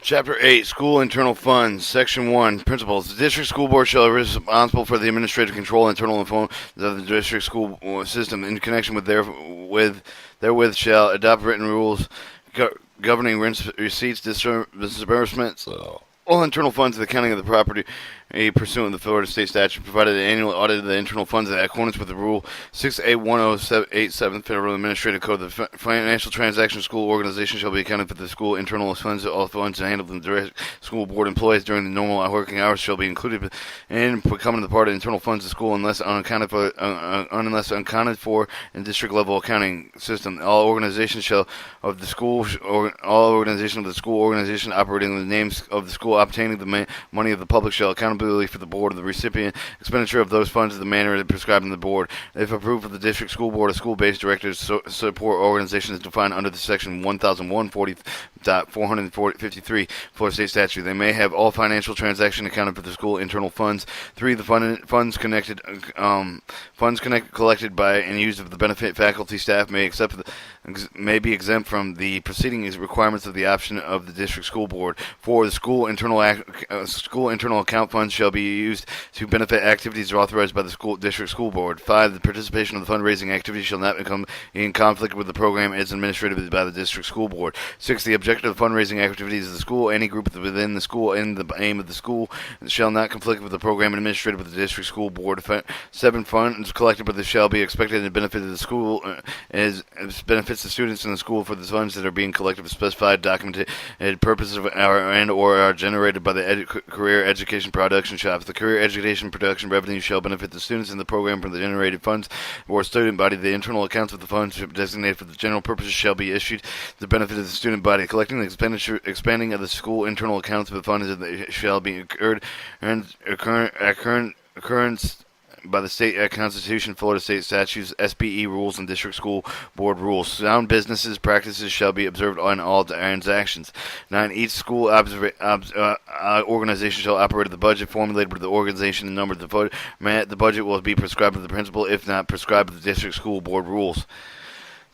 Chapter 8, School Internal Funds, Section 1, Principles. The District School Board shall be responsible for the administrative control and internal funds of the district school system. In connection therewith shall adopt written rules governing receipts, disbursements, all internal funds of the accounting of the property pursuant to the Florida State Statute, provided an annual audit of the internal funds in accordance with the Rule 6A1087 Federal Administrative Code. The financial transaction school organization shall be accounted for the school internal funds. All funds handled in the direct school board employees during the normal working hours shall be included in becoming the part of internal funds of the school unless unaccounted for in district level accounting system. All organizations of the school organization operating in the names of the school obtaining the money of the public shall accountability for the board of the recipient expenditure of those funds in the manner prescribed in the board. If approved of the district school board, a school-based directors support organization is defined under the section 1001.40.453 Florida State Statute. They may have all financial transactions accounted for the school internal funds. 3. The funds collected by and used of the benefit faculty staff may be exempt from the preceding requirements of the option of the district school board. 4. The school internal account funds shall be used to benefit activities authorized by the district school board. 5. The participation of the fundraising activity shall not become in conflict with the program as administered by the district school board. 6. The objective of fundraising activities of the school, any group within the school, and the aim of the school shall not conflict with the program administered by the district school board. 7. Funds collected by the shall be expected to benefit the school as benefits the students in the school for the funds that are being collected for specified documented purposes or are generated by the career education production shops. The career education production revenue shall benefit the students in the program from the generated funds or student body. The internal accounts of the funds designated for the general purposes shall be issued to the benefit of the student body. Collecting the expanding of the school internal accounts of the funds shall be incurred and occurrence by the state constitution, Florida State statutes, SBE rules, and district school board rules. Sound businesses practices shall be observed on all transactions. 9. Each school organization shall operate the budget formulated by the organization and number of the vote. The budget will be prescribed by the principal, if not prescribed by the district school board rules.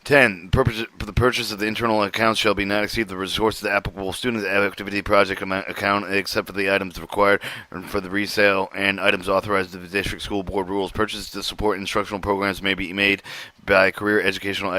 10. The purchase of the internal accounts shall be not exceed the resources of the applicable student activity project account except for the items required for the resale and items authorized by the district school board rules. Purchases to support instructional programs may be made by career educational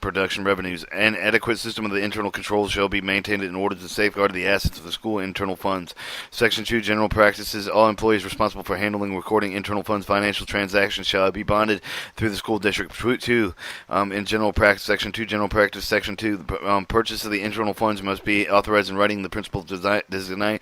production revenues. An adequate system of the internal controls shall be maintained in order to safeguard the assets of the school internal funds. Section 2. General practices. All employees responsible for handling recording internal funds financial transactions shall be bonded through the school district. 2. In general practice, Section 2, General Practice, Section 2, the purchase of the internal funds must be authorized in writing. The principal designee,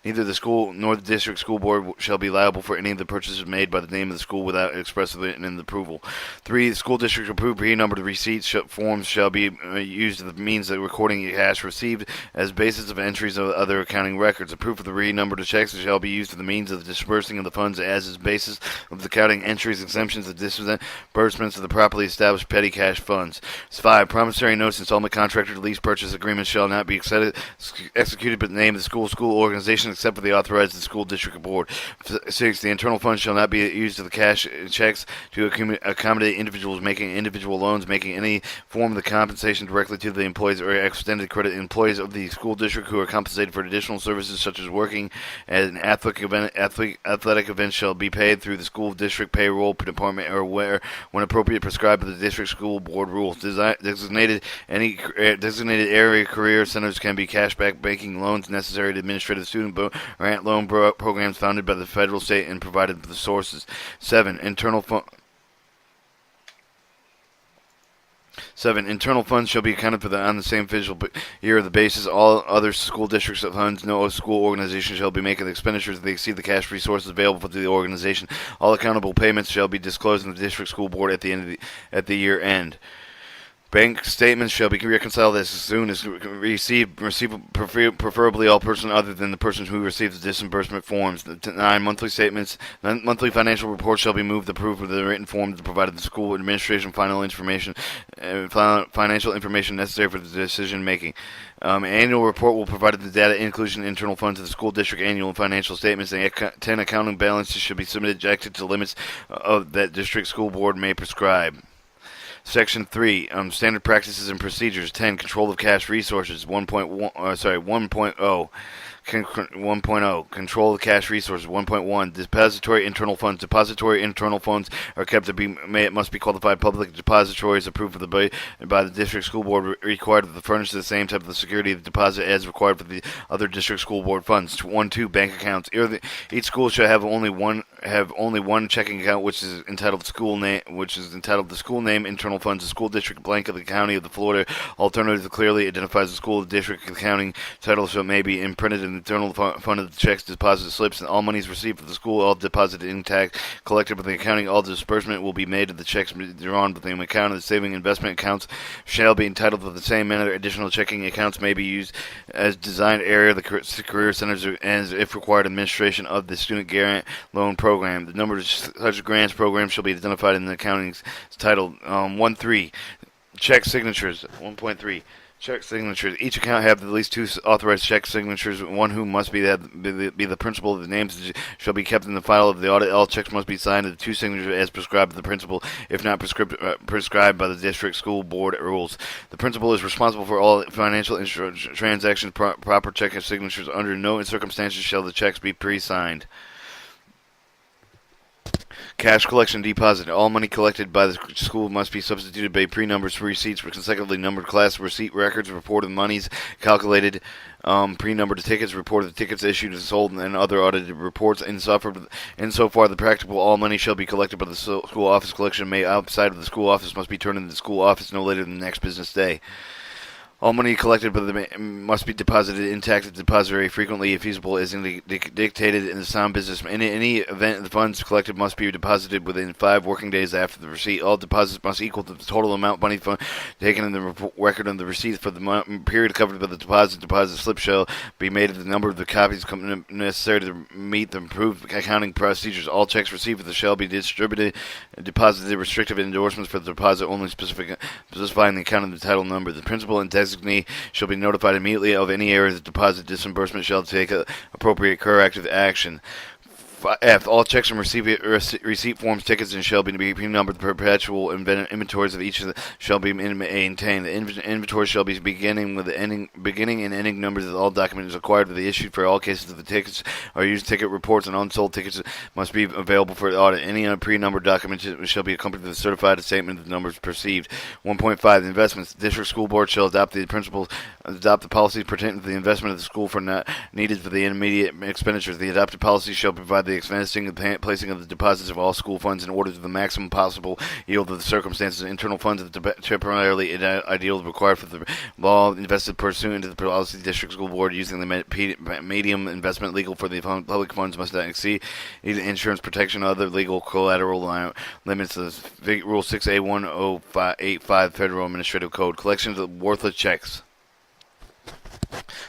neither the school nor the district school board shall be liable for any of the purchases made by the name of the school without express written approval. 3. The school district approved pre-numbered receipts forms shall be used as the means of recording cash received as basis of entries of other accounting records. A proof of the re-numbered checks shall be used as the means of the disbursing of the funds as is basis of the accounting entries, exemptions, and disbursements of the properly established petty cash funds. 5. Promissory notes, installment contract, or lease purchase agreements shall not be executed by the name of the school organization except for the authorized the school district board. 6. The internal funds shall not be used as the cash checks to accommodate individuals making individual loans, making any form of the compensation directly to the employees or extended credit employees of the school district who are compensated for additional services such as working at an athletic event shall be paid through the school district payroll department or when appropriate prescribed by the district school board rules. Designated area career centers can be cashback banking loans necessary to administer the student grant loan programs founded by the federal, state, and provided by the sources. 7. Internal funds shall be accounted for on the same fiscal year of the basis. All other school districts of funds, no school organization shall be making expenditures that exceed the cash resources available to the organization. All accountable payments shall be disclosed in the district school board at the year end. Bank statements shall be reconciled as soon as received, preferably all person other than the person who receives the disbursement forms. 9. Monthly financial reports shall be moved approved with the written form provided the school administration financial information necessary for the decision making. Annual report will provide the data inclusion internal funds of the school district annual financial statements, and 10 accounting balances should be subjected to limits that district school board may prescribe. Section 3, standard practices and procedures. 10, control of cash resources. 1.0. 1.0 Control of cash resources. 1.1 Depository internal funds. Depository internal funds are kept must be qualified public depositories approved by the district school board, required to furnish the same type of security of deposit as required for the other district school board funds. 1.2 Bank accounts. Each school shall have only one checking account, which is entitled the school name, internal funds, the school district blank of the county of the Florida. Alternative clearly identifies the school district accounting title, so it may be imprinted in the internal fund of the checks, deposit slips, and all monies received for the school, all deposited intact, collected by the accounting. All disbursement will be made of the checks drawn by the account of the saving investment accounts shall be entitled to the same manner. Additional checking accounts may be used as designed area of the career centers and, if required, administration of the student grant loan program. The number of such grants programs shall be identified in the accounting's title. 1.3 Check signatures. 1.3 Check signatures. Each account have at least 2 authorized check signatures, one who must be the principal. The names shall be kept in the file of the audit. All checks must be signed with 2 signatures as prescribed by the principal, if not prescribed by the district school board rules. The principal is responsible for all financial transactions. Proper check signatures. Under no circumstances shall the checks be pre-signed. Cash collection deposit. All money collected by the school must be substituted by pre-numbers for receipts for consecutively numbered class receipt records, reported monies calculated, pre-numbered tickets, reported tickets issued and sold, and other audited reports. Insofar the practical, all money shall be collected by the school office. Collection may outside of the school office must be turned into the school office no later than the next business day. All money collected must be deposited intact at the depository frequently, if feasible, as dictated in the sound business. In any event, the funds collected must be deposited within 5 working days after the receipt. All deposits must equal to the total amount money taken in the record of the receipt for the period covered by the deposit. Deposit slip shall be made of the number of the copies necessary to meet the approved accounting procedures. All checks received shall be deposited restrictive endorsements for the deposit only specifying the account and the title number. The principal and designee shall be notified immediately of any errors. The deposit disbursement shall take appropriate corrective action. F. All checks and receipt forms, tickets, and shall be pre-numbered. Perpetual inventories of each of shall be maintained. The inventory shall be beginning and ending numbers of all documents acquired with the issued for all cases of the tickets are used. Ticket reports and unsold tickets must be available for audit. Any pre-numbered documents shall be accompanied with a certified statement of the numbers perceived. 1.5 The investments. The district school board shall adopt the policies pertaining to the investment of the school for not needed for the immediate expenditures. The adopted policies shall provide the expensing and placing of the deposits of all school funds in order to the maximum possible yield of the circumstances. Internal funds of the temporarily ideal required for the law invested pursuant to the policy. District school board using the medium investment legal for the public funds must not exceed insurance protection or other legal collateral limits of Rule 6A1085 Federal Administrative Code. Collections of worthless checks.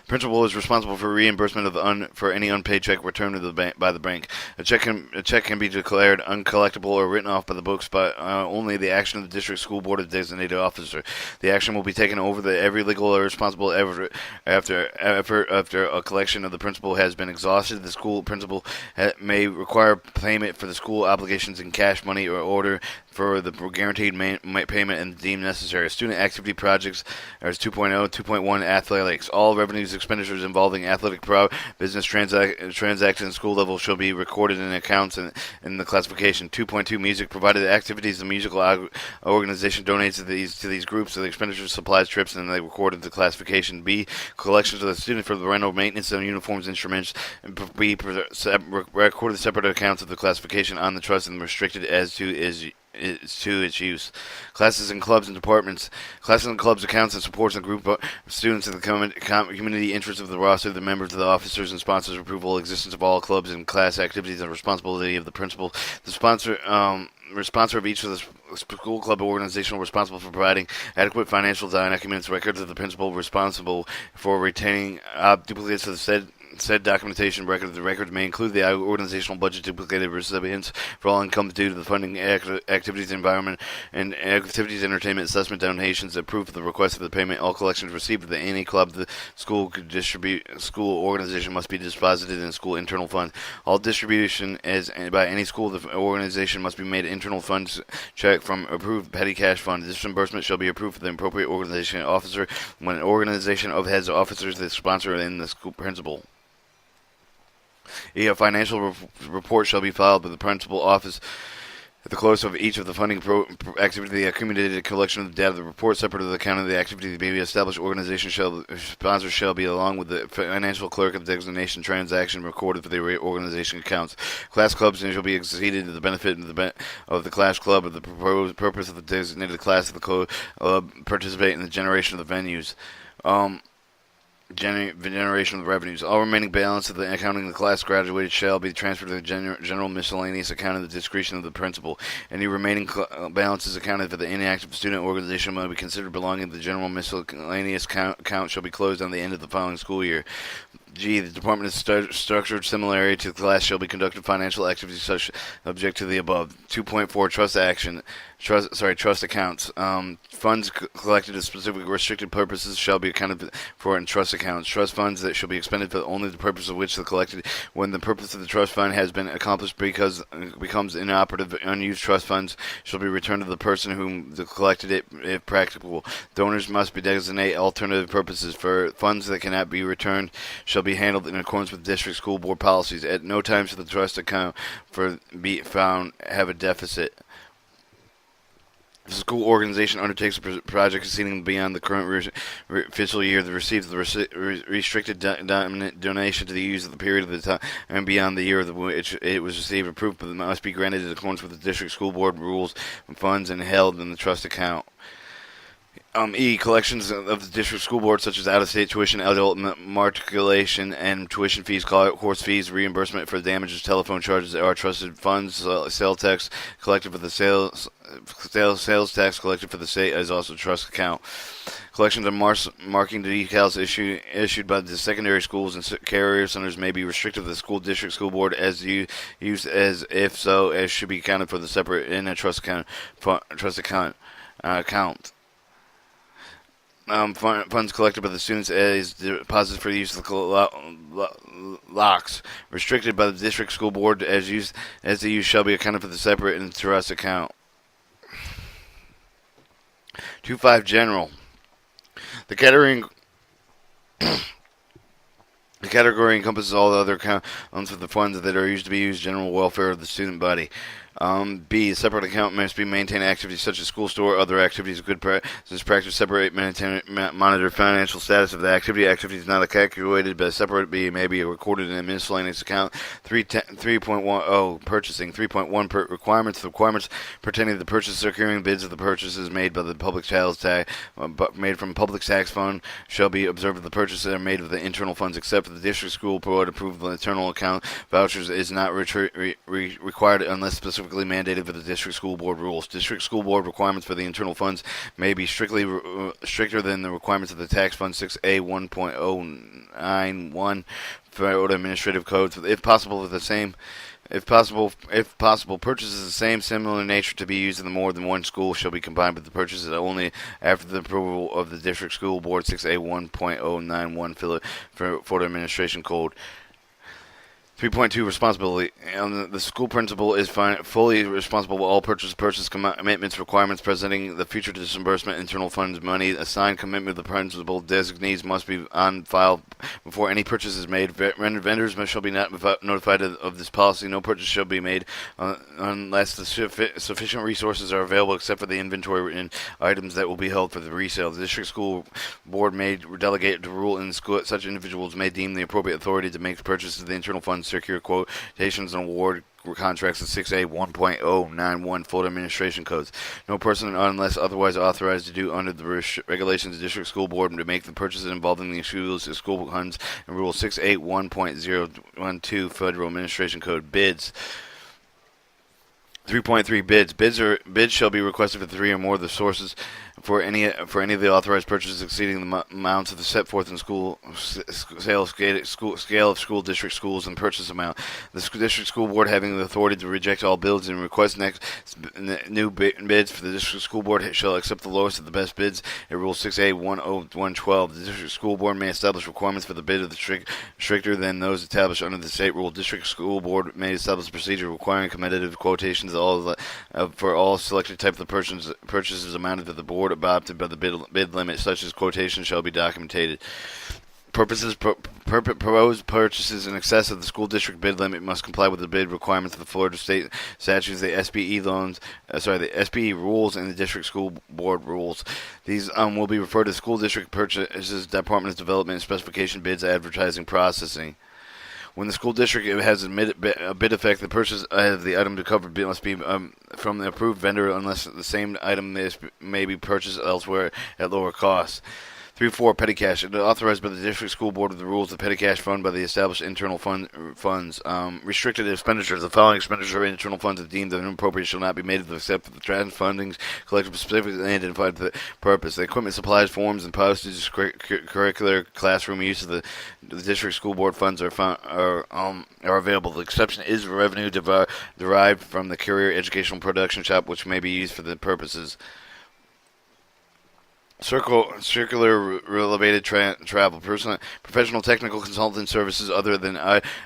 Principal is responsible for reimbursement for any unpaid check returned by the bank. A check can be declared uncollectible or written off by the books by only the action of the district school board of designated officer. The action will be taken over every legal or responsible after a collection of the principal has been exhausted. The school principal may require payment for the school obligations in cash, money, or order for the guaranteed payment and deemed necessary. Student activity projects as 2.0, 2.1 athletics. All revenues, expenditures involving athletic business transactions school level shall be recorded in accounts in the classification. 2.2 music. Provided the activities the musical organization donates to these groups, so the expenditures, supplies, trips, and they recorded the classification. B. Collections of the student for the rental, maintenance of uniforms, instruments. B. Recorded separate accounts of the classification on the trust and restricted as to its use. Classes and clubs and departments. Classes and clubs accounts and supports the group of students in the community interests of the roster, the members of the officers and sponsors approval, existence of all clubs and class activities, and responsibility of the principal. The sponsor of each of the school club organization responsible for providing adequate financial documents, records of the principal responsible for retaining duplicates of the said Said documentation record. The records may include the organizational budget, duplicated recipients for all incomes due to the funding activities, environment, and activities, entertainment, assessment, donations, and proof of the request of the payment. All collections received at any club the school could distribute school organization must be deposited in school internal funds. All distribution as by any school the organization must be made internal funds check from approved petty cash fund. This reimbursement shall be approved for the appropriate organization officer when an organization of heads officers the sponsor and the school principal. A financial report shall be filed by the principal office at the close of each of the funding activity. The accumulated collection of the data, the report separate of the account of the activity may be established. Organization sponsor shall be along with the financial clerk of designation transaction recorded for the organization accounts. Class clubs shall be exceeded to the benefit of the class club of the proposed purpose of the designated class of the club participate in the generation of the venues. Generation of the revenues. All remaining balance of the accounting of the class graduated shall be transferred to the general miscellaneous account at the discretion of the principal. Any remaining balances accounted for the inactive student organization may be considered belonging to the general miscellaneous account shall be closed on the end of the following school year. G. The department is structured similarly to the class shall be conducted financial activities such object to the above. 2.4 Trust accounts. Funds collected to specific restricted purposes shall be accounted for in trust accounts. Trust funds that shall be expended for only the purpose of which the collected when the purpose of the trust fund has been accomplished because becomes inoperative. Unused trust funds shall be returned to the person whom collected it if practicable. Donors must be designate alternative purposes for funds that cannot be returned shall be handled in accordance with district school board policies. At no time shall the trust account be found have a deficit. If the school organization undertakes a project exceeding beyond the current fiscal year, the receipt of the restricted donation to the use of the period of the time and beyond the year of which it was received approved, but must be granted in accordance with the district school board rules and funds and held in the trust account. E. Collections of the district school board, such as out-of-state tuition, adult matriculation, and tuition fees, course fees, reimbursement for damages, telephone charges, are trusted funds. Sales tax collected for the sales tax collected for the state is also trust account. Collections of marking decals issued by the secondary schools and carrier centers may be restricted to the school district school board as used as if so as should be accounted for the separate in a trust account. Funds collected by the students as deposited for the use of the locks restricted by the district school board as the use shall be accounted for the separate in the trust account. 2.5 General. The category encompasses all the other accounts of the funds that are used to be used general welfare of the student body. B. A separate account must be maintained activities such as school store, other activities of good practice, separate, monitor financial status of the activity. Activities not calculated by separate B may be recorded in a miscellaneous account. 3.10 Purchasing. 3.1 Requirements. The requirements pertaining to the purchase securing bids of the purchases made by the public sales tax made from public tax fund shall be observed. The purchases are made of the internal funds except for the district school board approved internal account. Vouchers is not required unless specifically mandated for the district school board rules. District school board requirements for the internal funds may be stricter than the requirements of the tax fund 6A 1.091 Federal Administrative Code. If possible, purchases of the same similar nature to be used in more than one school shall be combined with the purchases only after the approval of the district school board 6A 1.091 Florida Administration Code. 3.2 Responsibility. The school principal is fully responsible for all purchase commitments, requirements, presenting the future disbursement, internal funds, money, assigned commitment of the principal designees must be on file before any purchase is made. Vendors shall be notified of this policy. No purchase shall be made unless the sufficient resources are available except for the inventory and items that will be held for the resale. The district school board may delegate to rule in school. Such individuals may deem the appropriate authority to make the purchases of the internal funds, secure quotations, and award contracts of 6A 1.091 Florida Administration Codes. No person unless otherwise authorized to do under the regulations of the district school board to make the purchases involving the issues of school funds and Rule 6A 1.012 Federal Administration Code. Bids. 3.3 Bids. Bids shall be requested for three or more of the sources for any of the authorized purchases exceeding the amounts of the set forth in school sales scale of school district schools and purchase amount. The district school board having the authority to reject all bids and request new bids for the district school board shall accept the lowest of the best bids. In Rule 6A-10112, the district school board may establish requirements for the bid of the stricter than those established under the state rule. District school board may establish a procedure requiring competitive quotations for all selected type of purchases amounted to the board adopted by the bid limit. Such as quotations shall be documented. Proposed purchases in excess of the school district bid limit must comply with the bid requirements of the Florida state statutes, the the SBE rules, and the district school board rules. These will be referred to school district purchases, Department of Development, specification bids, advertising, processing. When the school district has a bid effect, the purchase of the item to cover bid must be from the approved vendor unless the same item may be purchased elsewhere at lower cost. 3-4 Petty cash. Authorized by the district school board with the rules of petty cash fund by the established internal funds. Restricted expenditures. The following expenditure of internal funds if deemed inappropriate shall not be made except for the trans fundings collected for specifically identified purpose. The equipment, supplies, forms, and postage, curricular classroom use of the district school board funds are available. The exception is revenue derived from the courier educational production shop, which may be used for the purposes. Circular related travel. Professional technical consultant services other than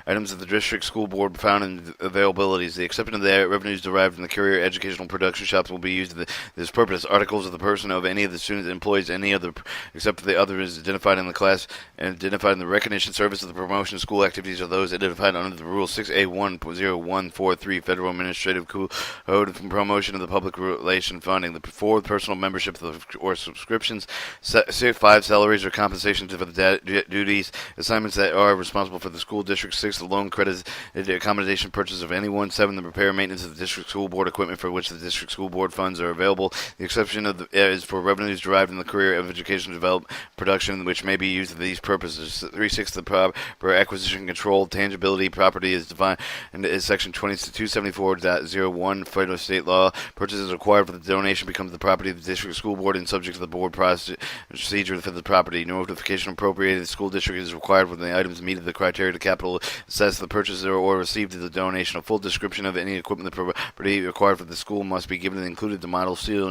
items of the district school board found in availabilities. The exception of the revenues derived from the courier educational production shops will be used for this purpose. Articles of the person of any of the students, employees, any other except for the other is identified in the class and identified in the recognition service of the promotion of school activities are those identified under the Rule 6A10143 Federal Administrative Code for promotion of the public relation funding. The fourth personal membership or subscription. 5 salaries or compensations for the duties, assignments that are responsible for the school district. 6 the loan credit, the accommodation purchase of anyone. 7 the repair and maintenance of the district school board equipment for which the district school board funds are available. The exception is for revenues derived from the career of education development production which may be used for these purposes. 3-6 the proper acquisition control tangibility property is defined in section 274.01 federal state law. Purchases required for the donation becomes the property of the district school board and subject to the board procedure for the property. Notification appropriated the school district is required when the items meet the criteria to capital assess the purchaser or received the donation. A full description of any equipment the property required for the school must be given, included the model, serial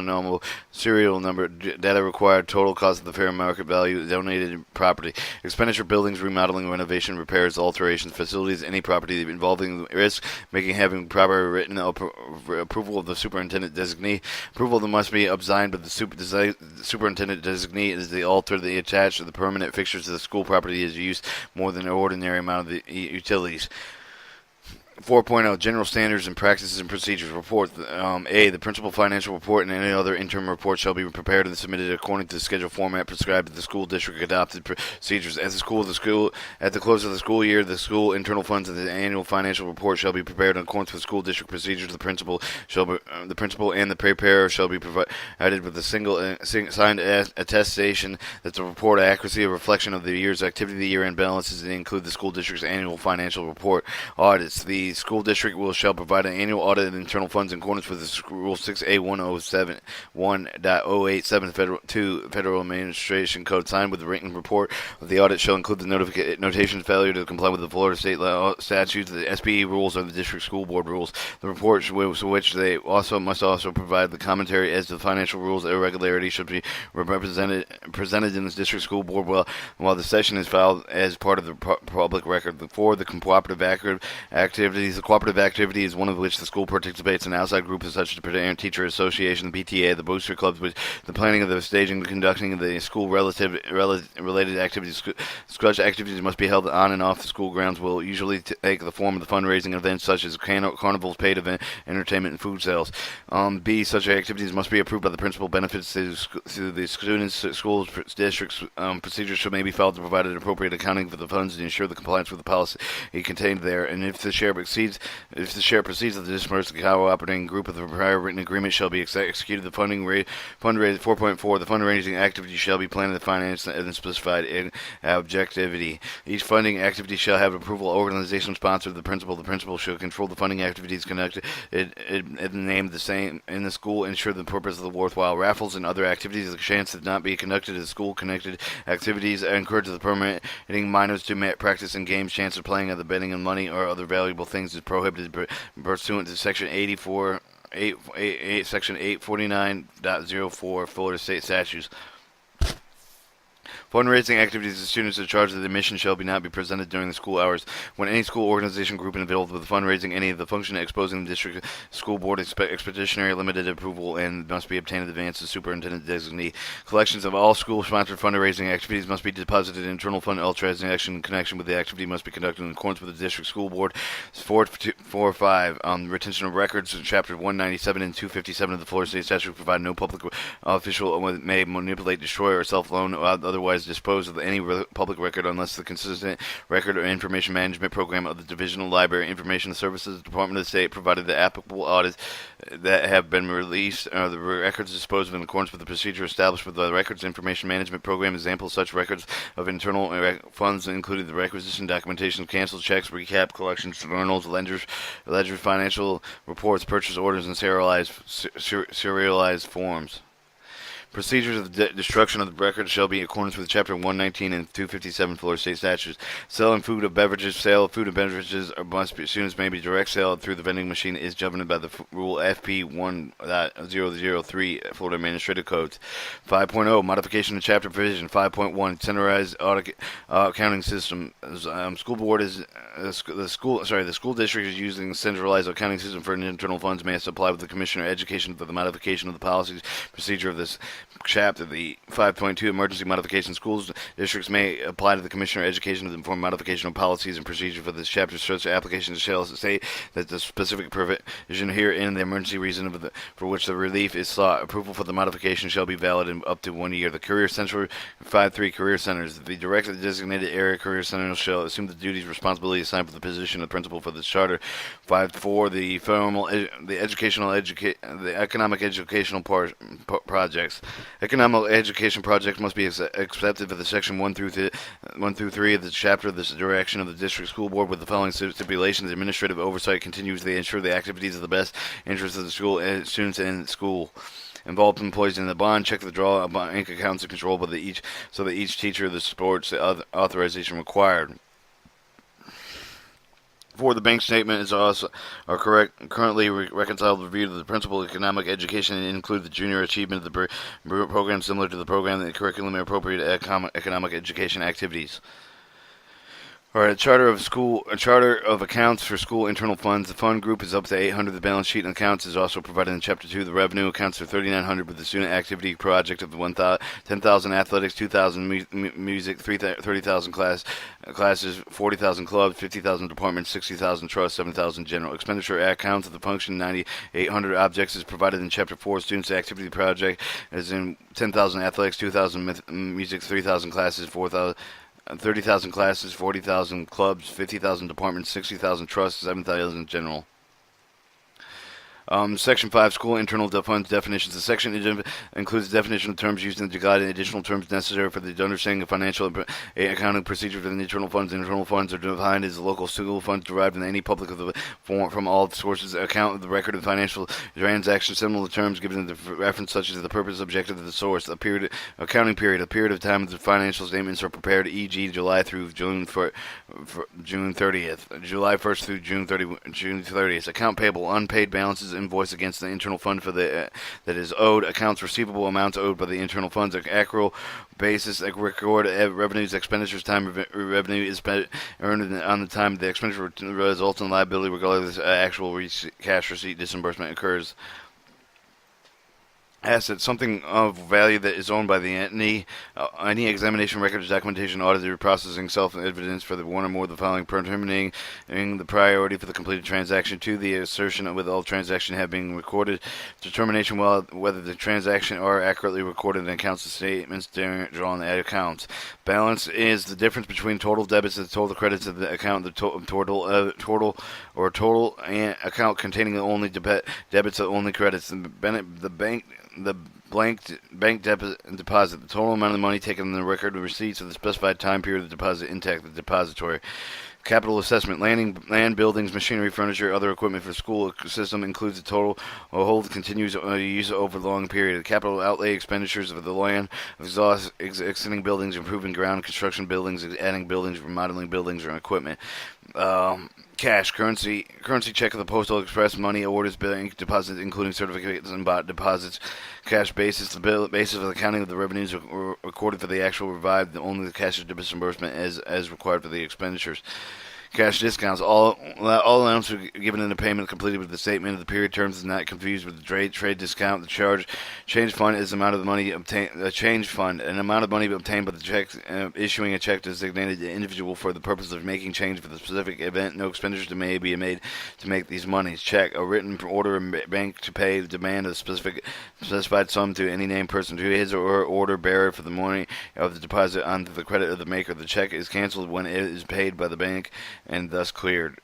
number, data required, total cost of the fair market value of the donated property, expenditure, buildings, remodeling, renovation, repairs, alterations, facilities, any property involving risk, having proper written approval of the superintendent designee. Approval that must be obtained by the superintendent designee is the alter the attached or the permanent fixtures of the school property is used more than an ordinary amount of the utilities. 4.0 General Standards and Practices and Procedures Report. A. The principal financial report and any other interim report shall be prepared and submitted according to the schedule format prescribed to the school district adopted procedures. At the close of the school year, the school internal funds of the annual financial report shall be prepared in accordance with school district procedures. The principal and the preparer shall be provided with a single signed attestation that the report accuracy a reflection of the year's activity, the year-end balances, and include the school district's annual financial report. Audits. The school district shall provide an annual audit of internal funds in accordance with the Rule 6A107.1.087 Federal Administration Code. Signed with the written report of the audit shall include the notations failure to comply with the Florida state law statutes, the SBE rules, or the district school board rules. The report, which they must also provide the commentary as to the financial rules irregularity, should be presented in the district school board while the session is filed as part of the public record. 4. The cooperative activities. The cooperative activity is one of which the school participates in outside groups such as the Parent Teacher Association, the PTA, the booster clubs, with the planning of the staging, the conducting of the school related activities. Such activities must be held on and off the school grounds. Will usually take the form of the fundraising events such as carnivals, paid event, entertainment, and food sales. B. Such activities must be approved by the principal. Benefits to the students, schools, districts. Procedures should may be filed to provide an appropriate accounting for the funds to ensure the compliance with the policy contained there. And if the share proceeds of the dispersed cooperating group of the prior written agreement shall be executed. The fundraise 4.4. The fundraising activity shall be planned and financed and specified in objectivity. Each funding activity shall have approval organization sponsored the principal. The principal shall control the funding activities conducted and name the same in the school. Ensure the purpose of the worthwhile raffles and other activities. The chance to not be conducted at school connected activities. Encourage the permitting minors to practice in games. Chance of playing of the betting on money or other valuable things is prohibited pursuant to Section 849.04 Florida State Statutes. Fundraising activities of students in charge of the admission shall not be presented during the school hours. When any school organization group involved with fundraising any of the function exposing the district school board expeditionary limited approval and must be obtained in advance of superintendent designee. Collections of all school-sponsored fundraising activities must be deposited in internal fund. All transaction in connection with the activity must be conducted in accordance with the district school board. 4.5 retention of records in Chapter 197 and 257 of the Florida State Statute provide no public official may manipulate, destroy, or self-loan or otherwise dispose of any public record unless the consistent record or information management program of the Divisional Library Information Services Department of the State provided the applicable audits that have been released the records disposed of in accordance with the procedure established with the Records Information Management Program. Examples such records of internal funds included the requisition documentation, canceled checks, recap collections, journals, ledgers, financial reports, purchase orders, and serialized forms. Procedures of destruction of the records shall be in accordance with Chapter 119 and 257 Florida State Statutes. Selling food or beverages, sale of food and beverages students may be direct sale through the vending machine is governed by the Rule FP 1.003 Florida Administrative Codes. 5.0 Modification of Chapter Provision. 5.1 Centralized accounting system. School board is the school district is using centralized accounting system for internal funds may apply with the Commissioner of Education for the modification of the policies procedure of this chapter. The 5.2 Emergency Modification. Schools districts may apply to the Commissioner of Education to form modification of policies and procedure for this chapter. Such applications shall state that the specific provision here in the emergency reason for which the relief is sought. Approval for the modification shall be valid in up to 1 year. The Career Center 5.3 Career Centers. The director of the designated area career center shall assume the duties and responsibilities assigned for the position of principal for this charter. 5.4 the economic educational projects. Economic education projects must be accepted for the section 1 through 3 of the chapter of this direction of the district school board with the following stipulations. The administrative oversight continues to ensure the activities of the best interest of the school and students in school. Involved employees in the bond check the draw of bank accounts and control by each teacher of the sports authorization required. For the bank statement is also currently reconciled review of the principal economic education and include the junior achievement of the program similar to the program and the curriculum and appropriate economic education activities. All right, a charter of accounts for school internal funds. The fund group is up to 800. The balance sheet and accounts is also provided in Chapter 2. The revenue accounts for 3,900 with the student activity project of 10,000 athletics, 2,000 music, 30,000 classes, 40,000 clubs, 50,000 departments, 60,000 trusts, 7,000 general. Expenditure accounts of the function 9,800 objects is provided in Chapter 4. Students activity project is in 10,000 athletics, 2,000 music, 3,000 classes, 30,000 classes, 40,000 clubs, 50,000 departments, 60,000 trusts, 7,000 general. Section 5, School Internal Funds Definitions. The section includes the definition of terms used in the guide and additional terms necessary for the understanding of financial and accounting procedure for the internal funds. Internal funds are defined as the local school funds derived in any public from all sources. Account of the record of financial transactions. Similar terms given in the reference such as the purpose, objective of the source. Accounting period. A period of time the financial statements are prepared, e.g. July through June 30th. July 1st through June 30th. Account payable. Unpaid balances invoice against the internal fund for that is owed. Accounts receivable. Amounts owed by the internal funds. Accrual basis. Record revenues, expenditures. Time revenue is earned on the time the expenditure results in liability regardless of actual cash receipt disbursement occurs. asset, something of value that is owned by the entity. Any examination, records, documentation, audited, processing, self-evidence for the one or more of the following, determining the priority for the completed transaction. 2, the assertion of with all transaction have been recorded. Determination whether the transaction are accurately recorded in accounts and statements drawn at accounts. Balance is the difference between total debits and total credits of the account. The total account containing only debits and only credits. The bank deposit, the total amount of money taken in the record of receipts of the specified time period of the deposit intact, the depository. Capital assessment, land, buildings, machinery, furniture, other equipment for the school system includes the total or hold continues use over the long period. Capital outlay expenditures of the land, extending buildings, improving ground construction buildings, adding buildings, remodeling buildings or equipment. Cash, currency check of the Postal Express, money orders, bank deposits, including certificates and bond deposits. Cash basis, the basis of the accounting of the revenues recorded for the actual revived, only the cash disbursement as required for the expenditures. Cash discounts. All amounts are given in a payment completed with the statement of the period terms is not confused with the trade discount. The change fund is the amount of the money obtained. The change fund, an amount of money obtained by the check, issuing a check designated to the individual for the purpose of making change for the specific event. No expenditures may be made to make these monies. Check, a written order in bank to pay the demand of the specified sum to any named person to his or order bearer for the money of the deposit onto the credit of the maker. The check is canceled when it is paid by the bank and thus cleared.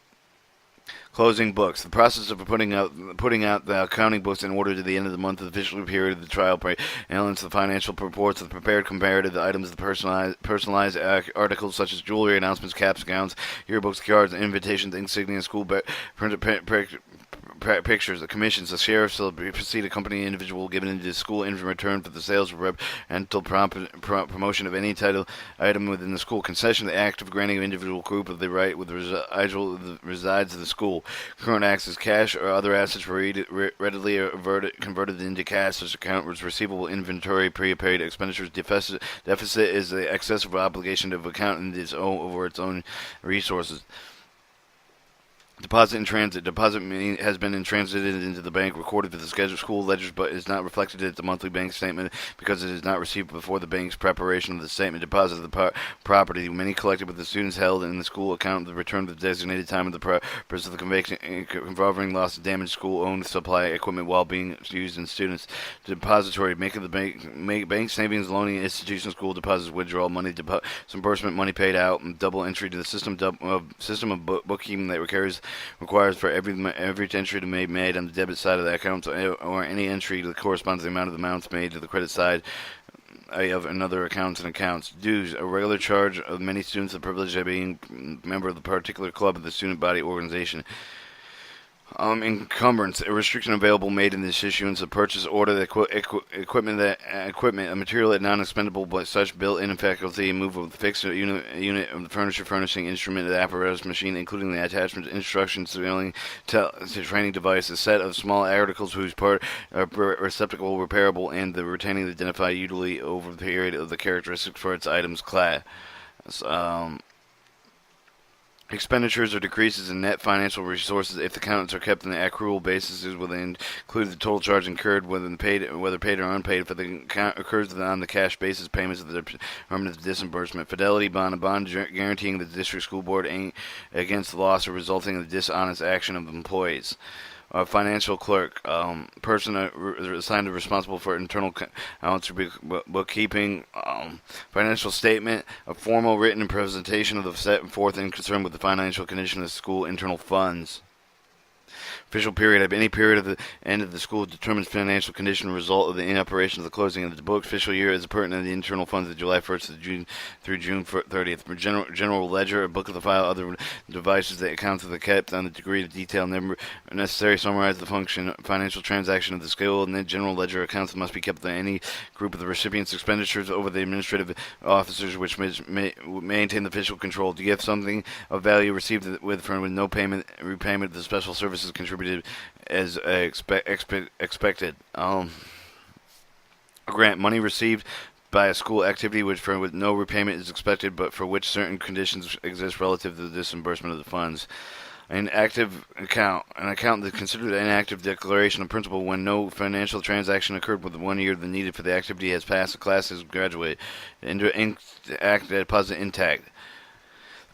Closing books. The process of putting out the accounting books in order to the end of the month of the official period of the trial balance the financial reports of the prepared comparative items of the personalized articles such as jewelry, announcements, caps, gowns, yearbooks, cards, invitations, insignia, school pictures, the commissions, the sheriffs will proceed accompany an individual given into the school in return for the sales rep until promotion of any title item within the school. Concession, the act of granting an individual group of the right with resides of the school. Current acts as cash or other assets readily converted into cash. Such account was receivable inventory, prepaid expenditures. Deficit is the excess of obligation of account and its over its own resources. Deposit in transit. Deposit has been transited into the bank, recorded for the scheduled school ledgers, but is not reflected at the monthly bank statement because it is not received before the bank's preparation of the statement. Deposit of the property. Money collected with the students held in the school account. The return of the designated time of the purpose of the conviction involving loss of damaged school-owned supply equipment while being used in students. Depository. Making the bank savings, loaning institution, school deposits, withdrawal money, disbursement money paid out, and double entry to the system of bookkeeping that requires for every entry to be made on the debit side of the account or any entry that corresponds to the amount of the amounts made to the credit side of another accounts and accounts. Dues, a regular charge of many students the privilege of being a member of the particular club of the student body organization. Encumbrance, a restriction available made in this issuance of purchase order, the equipment, a material that non-expendable but such built-in faculty, move of the fixed unit of the furniture, furnishing, instrument, the apparatus, machine, including the attachments, instructions, training device, a set of small articles whose part are receptacle repairable, and the retaining identified utility over the period of the characteristics for its items class. Expenditures or decreases in net financial resources if the accounts are kept on the accrual basis will include the total charge incurred, whether paid or unpaid. For the account occurs on the cash basis, payments of the permanent disbursement. Fidelity bond, a bond guaranteeing the district school board against the loss or resulting in the dishonest action of employees. Financial clerk, person assigned responsible for internal accounts bookkeeping. Financial statement, a formal written presentation of the set forth in concern with the financial condition of the school internal funds. Official period of any period of the end of the school determines financial condition result of the inoperation of the closing of the book. Official year is pertinent to the internal funds of July 1st through June 30th. General ledger, a book of the file, other devices that accounts of the kept on the degree of detail necessary summarize the function financial transaction of the school, and then general ledger accounts must be kept on any group of the recipient's expenditures over the administrative officers which maintain the official control. To give something of value received with no repayment of the special services contributed as expected. A grant, money received by a school activity which for with no repayment is expected, but for which certain conditions exist relative to the disbursement of the funds. An account that considered an inactive declaration of principal when no financial transaction occurred within 1 year the needed for the activity has passed, the class has graduated, act deposit intact.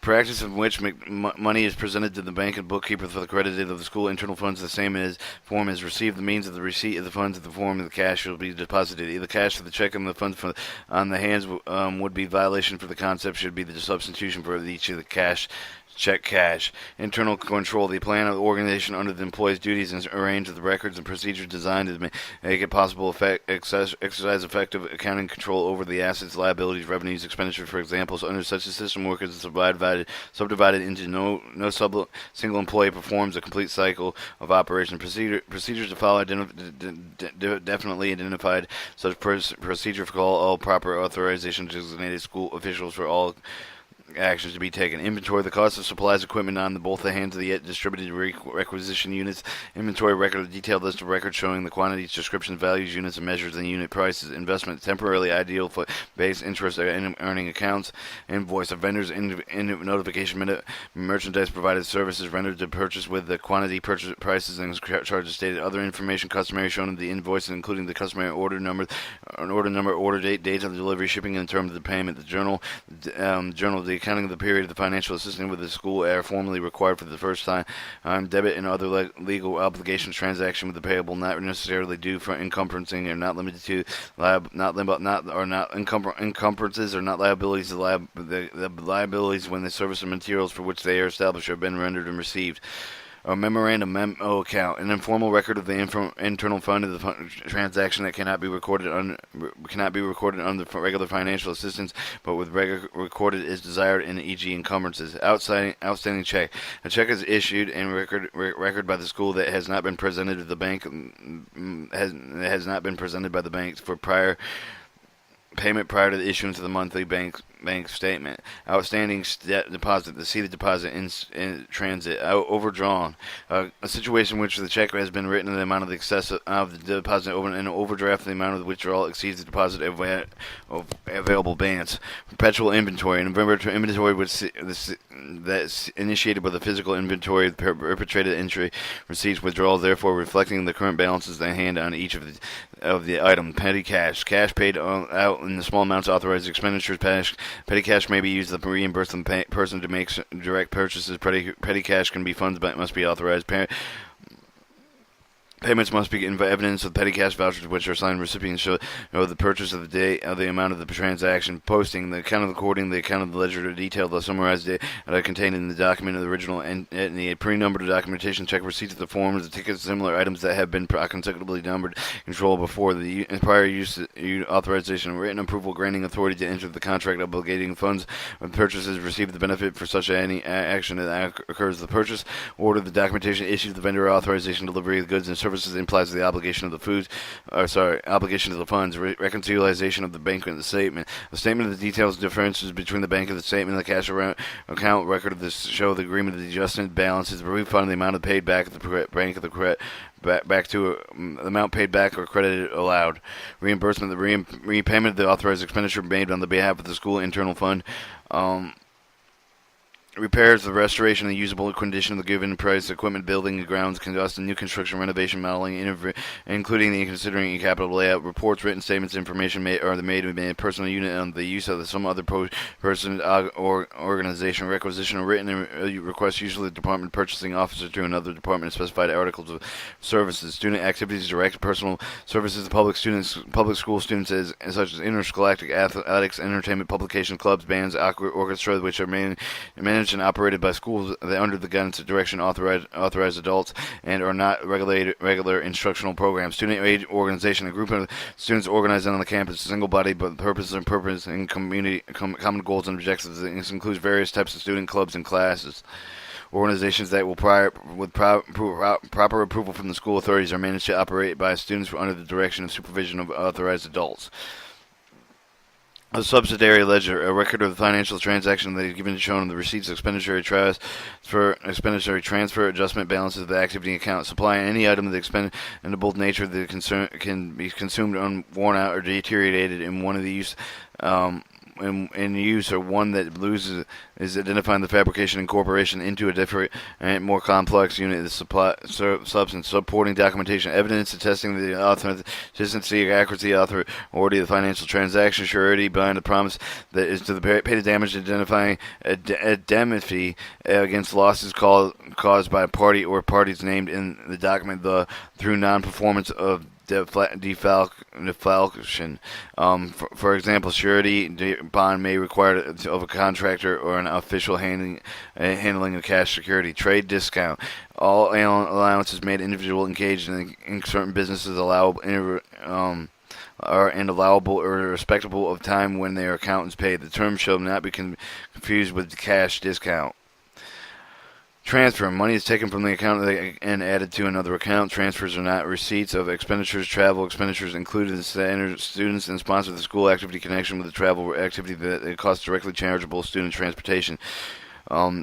Practice of which money is presented to the bank and bookkeeper for the credit of the school internal funds the same as form is received. The means of the receipt of the funds of the form of the cash will be deposited. Either cash for the check and the funds on the hands would be violation for the concept should be the substitution for each of the check cash. Internal control. The plan of the organization under the employee's duties and arrange the records and procedures designed to make it possible exercise effective accounting control over the assets, liabilities, revenues, expenditures. For examples, under such a system, workers are subdivided into no single employee performs a complete cycle of operation. Procedures to follow definitely identified. Such procedure for all proper authorization designated school officials for all actions to be taken. Inventory. The cost of supplies, equipment on both the hands of the distributed requisition units. Inventory record. A detailed list of records showing the quantities, descriptions, values, units, and measures, and unit prices. Investment. Temporarily ideal for base interest and earning accounts. Invoice. A vendor's notification. Merchandise provided services rendered to purchase with the quantity, purchase prices, and charges stated. Other information customary shown in the invoice, including the customary order number, order date, date of delivery, shipping, and terms of the payment. The journal. The accounting of the period of the financial assistance with the school are formally required for the first time. Debit and other legal obligations transaction with the payable not necessarily due for encumbrances are not limited to encumbrances are not liabilities. The liabilities when the service and materials for which they are established have been rendered and received. A memorandum memo account, an informal record of the internal fund of the transaction that cannot be recorded under regular financial assistance, but with recorded as desired in e.g. encumbrances. Outstanding check. A check is issued and record by the school that has not been presented to the bank for prior payment prior to the issuance of the monthly bank statement. Outstanding deposit. To see the deposit in transit. Overdrawn. A situation in which the check has been written in the amount of the excess of the deposit over an overdraft, the amount of the withdrawal exceeds the deposit of available balance. Perpetual inventory. An inventory that's initiated by the physical inventory perpetrated entry receipts withdrawal, therefore reflecting the current balances at hand on each of the item. Petty cash. Cash paid out in the small amounts authorized expenditures. Petty cash may be used to reimburse the person to make direct purchases. Petty cash can be funds but must be authorized. Payments must be evidence of petty cash vouchers which are signed recipients show the purchase of the day of the amount of the transaction. Posting. The account of the recording, the account of the ledger to detail the summarized data contained in the document of the original and the pre-numbered documentation. Check receipts of the forms, the tickets, similar items that have been consecutively numbered. Control before the prior use authorization. Written approval granting authority to enter the contract obligating funds when purchases receive the benefit for such any action that occurs. The purchase order, the documentation issued the vendor authorization delivery of goods and services implies the obligation of the obligation of the funds. Reconciliation of the bank and the statement. A statement of the details differences between the bank and the statement. The cash account record of this show the agreement of the adjusted balances. The refund of the amount paid back at the bank of the credit. Back to the amount paid back or credited allowed. Reimbursement. The repayment of the authorized expenditure made on the behalf of the school internal fund. Repairs, the restoration of the usable condition of the given price, equipment, building, and grounds, cost, and new construction, renovation, modeling, including the considering capital layout. Reports, written statements, information made a personal unit on the use of some other person or organization. Requisition, a written request, usually the department purchasing officer to another department, specified articles of services. Student activities, direct personal services to public school students such as interscholastic athletics, entertainment, publication, clubs, bands, orchestras, which are managed and operated by schools under the guidance and direction authorized adults and are not regular instructional programs. Student aid organization, a group of students organized on the campus, single body, but purpose and common goals and objectives. This includes various types of student clubs and classes. Organizations that will with proper approval from the school authorities are managed to operate by students under the direction and supervision of authorized adults. A subsidiary ledger, a record of the financial transaction that is given shown in the receipts, expenditure transfer, adjustment balances of the activity account, supplying any item of the expendable nature that can be consumed, worn out, or deteriorated in one of the use in use or one that loses is identifying the fabrication and incorporation into a different and more complex unit of the substance. Supporting documentation, evidence attesting the authenticity, accuracy, authority of the financial transaction, surety behind the promise that is to the pay the damage, identifying indemnity against losses caused by a party or parties named in the document through non-performance of defalcation. For example, surety bond may require of a contractor or an official handling of cash security. Trade discount. All allowances made individual engaged in certain businesses allowable and allowable or respectable of time when their account is paid. The term shall not be confused with cash discount. Transfer. Money is taken from the account and added to another account. Transfers are not receipts of expenditures. Travel expenditures included in students and sponsor the school activity connection with the travel activity that costs directly chargeable student transportation.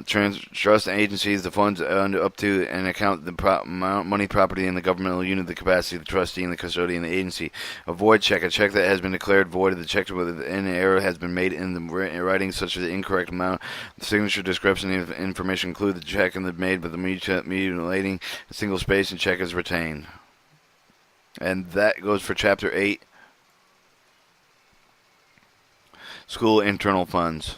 Trust agencies, the funds up to and account the money, property, in the governmental unit, the capacity of the trustee and the custodian, the agency. A void check. A check that has been declared void. The check with an error has been made in the writing, such as the incorrect amount. The signature description of information include the check and the made, but the mutilating a single space and check is retained. And that goes for Chapter 8. School internal funds.